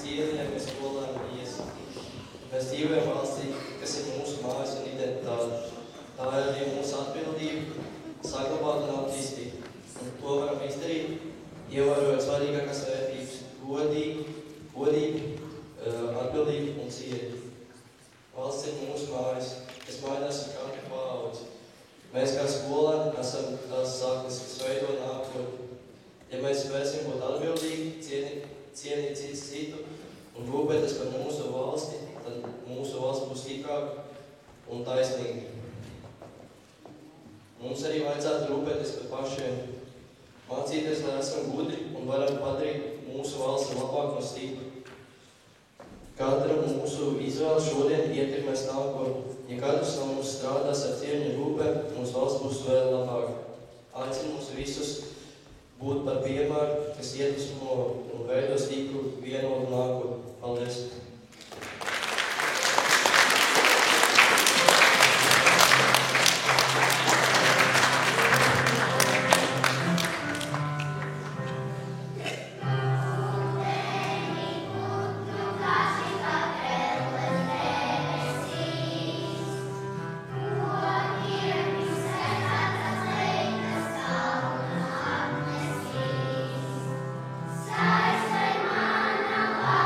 cienījami skolēni iesi. Mēs dzīvojam valstī, kas ir mūsu mājas un identitāte. Tā ir arī mūsu atbildība saglabāt un attīstīt. Un to varam izdarīt, ievērojot svarīgākās vērtības - godību, atbildību un cieņu. Valsts ir mūsu mājas, kas mainās ar katru paudzi. Mēs kā skolēni esam tās saknes, kas veido nākotni. Ja mēs spēsim būt atbildīgi, cienīt cits citu un rūpēties par mūsu valsti, tad mūsu valsts būs stiprāka un taisnīga. Mums arī vajadzētu rūpēties par pašiem, mācīties, lai esam gudri un varam padarīt mūsu valsti labāku un stipru. Katra mūsu izvēle šodien ietekmēs nākotni. Ja katrs no mums strādās ar cieņu un rūpēm, mūsu valsts būs vēl labāka. Aicinu mums visus būt par piemēru, kas iedvesmo un veido stipru vienotu nākotni. Paldies! Sai, sai, mana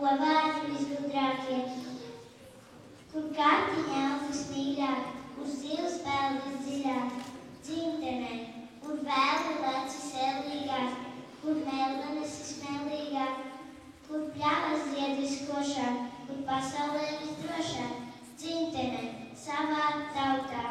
ko vārdi visgudrākie, kur kārtiņa elpas mīļāk, kur zils vēl visdziļāk, dzimtenē, kur vēli leci sēlīgāk, kur melvenes smēlīgāk, kur pļavas ziedris košāk, kur pasaulē visdrošāk, dzimtenē, savā tautā.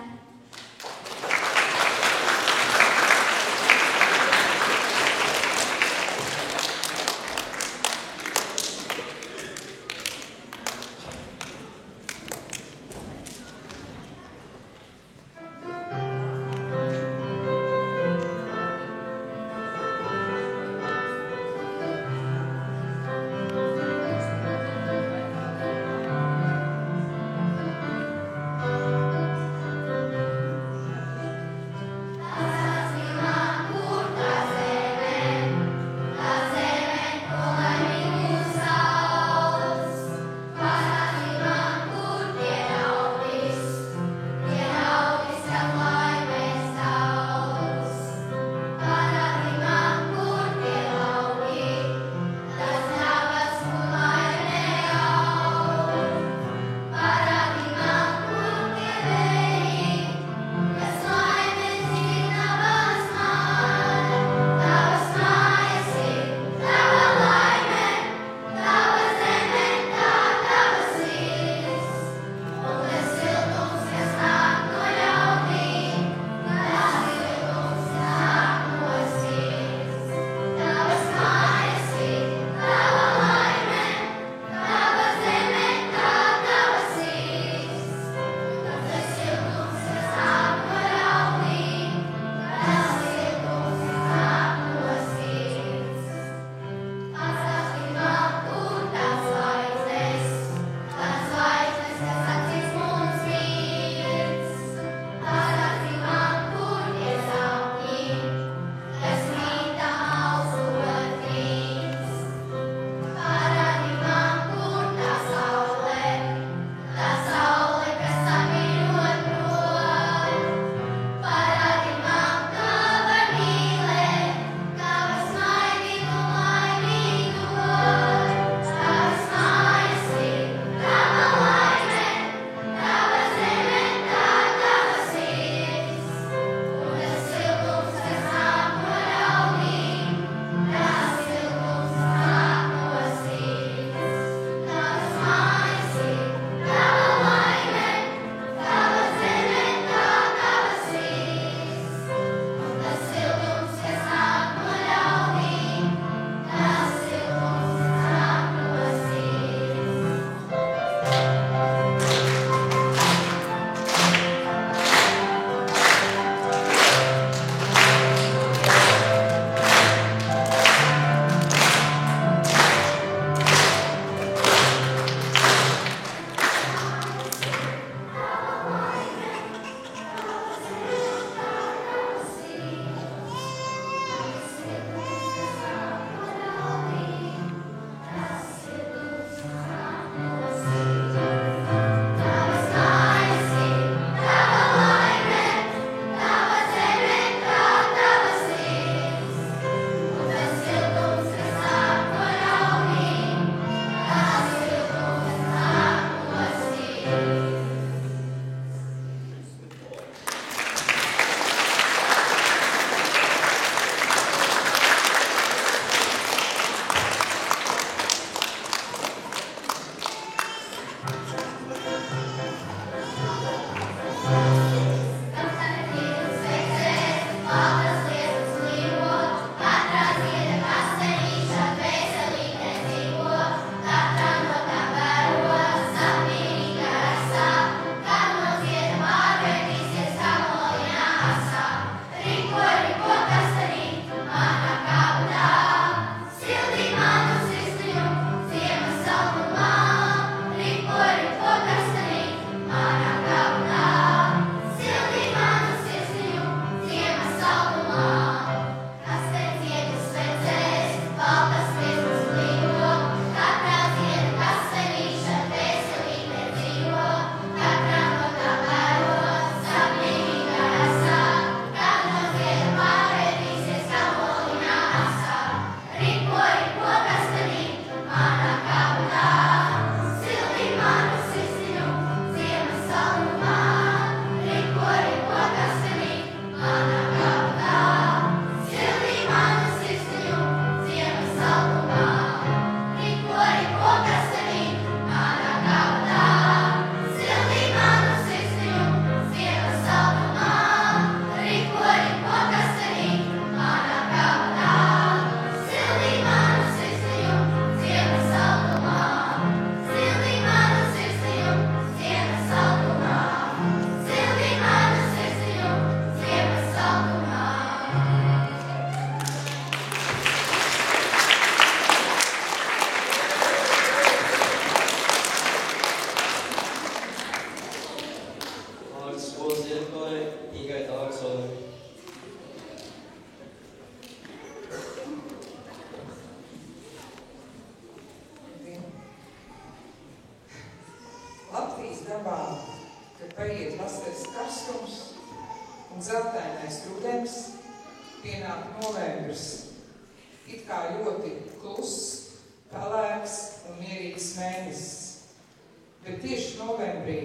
paiet vasaras karstums un zeltainais rudens, pienāk novembris, it kā ļoti kluss, pelēks un mierīgs mēnesis. Bet tieši novembrī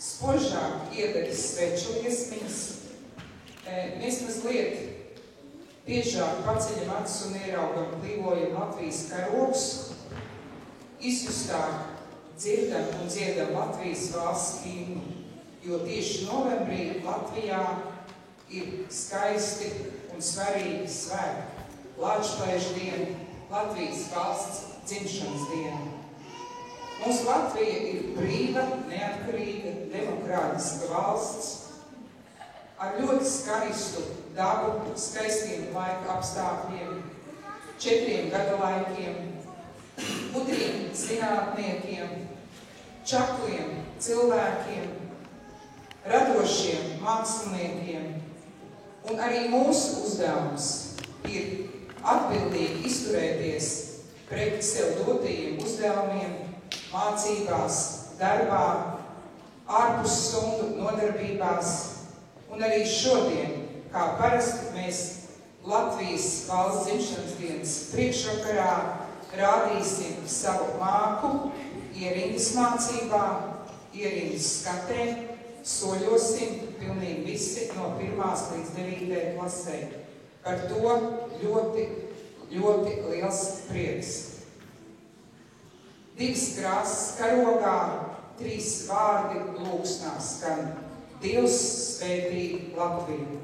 spožāk iedegas sveču liesmiņas, mēs mazliet biežāk paceļam acis un ieraugam plīvojam Latvijas karogus, izjustāk dzirdam un dziedam Latvijas valsts himnu, jo tieši novembrī Latvijā ir skaisti un svarīgi svētki. Lāčplēša diena, Latvijas valsts dzimšanas diena. Mūsu Latvija ir brīva, neatkarīga, demokrātiska valsts ar ļoti skaistu dabu, skaistiem laika apstākļiem, 4 gada laikiem, gudriem zinātniekiem, čakliem cilvēkiem, radošiem māksliniekiem. Un arī mūsu uzdevums ir atbildīgi izturēties pret sev dotajiem uzdevumiem, mācībās, darbā, ārpus stundu nodarbībās. Un arī šodien, kā parasti, mēs Latvijas valsts dzimšanas dienas priekšvakarā rādīsim savu māku, ierindas mācībā, ierindas skatē, soļosim pilnīgi visi no 1. līdz 9. klasē. Par to ļoti, ļoti liels prieks. 2 krāsas karogā, 3 vārdi lūgsnā skan. Dievs svētī Latviju!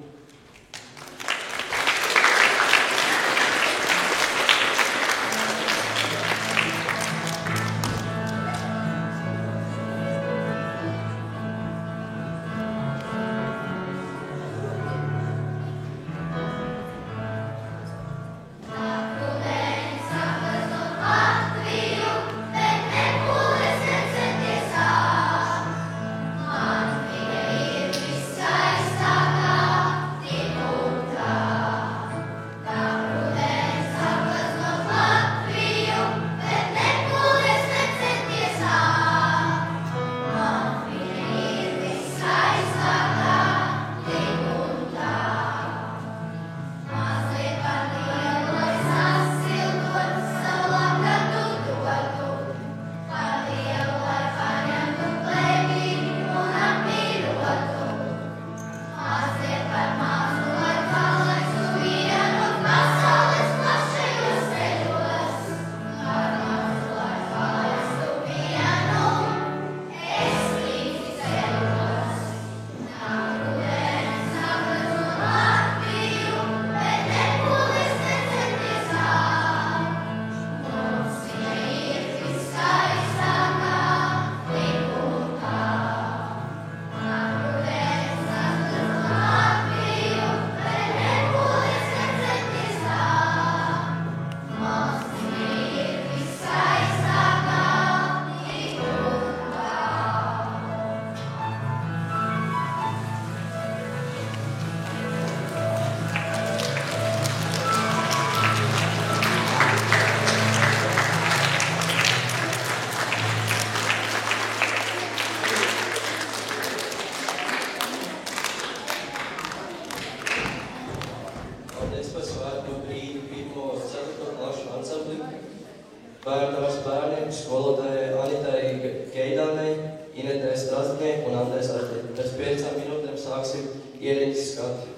Bērnās bērniem, skolotājai Anitai Keidānei, Inetei Strazdņai un Andrei Strazdņai. Pēc 5 minūtēm sāksim ierindas skatu.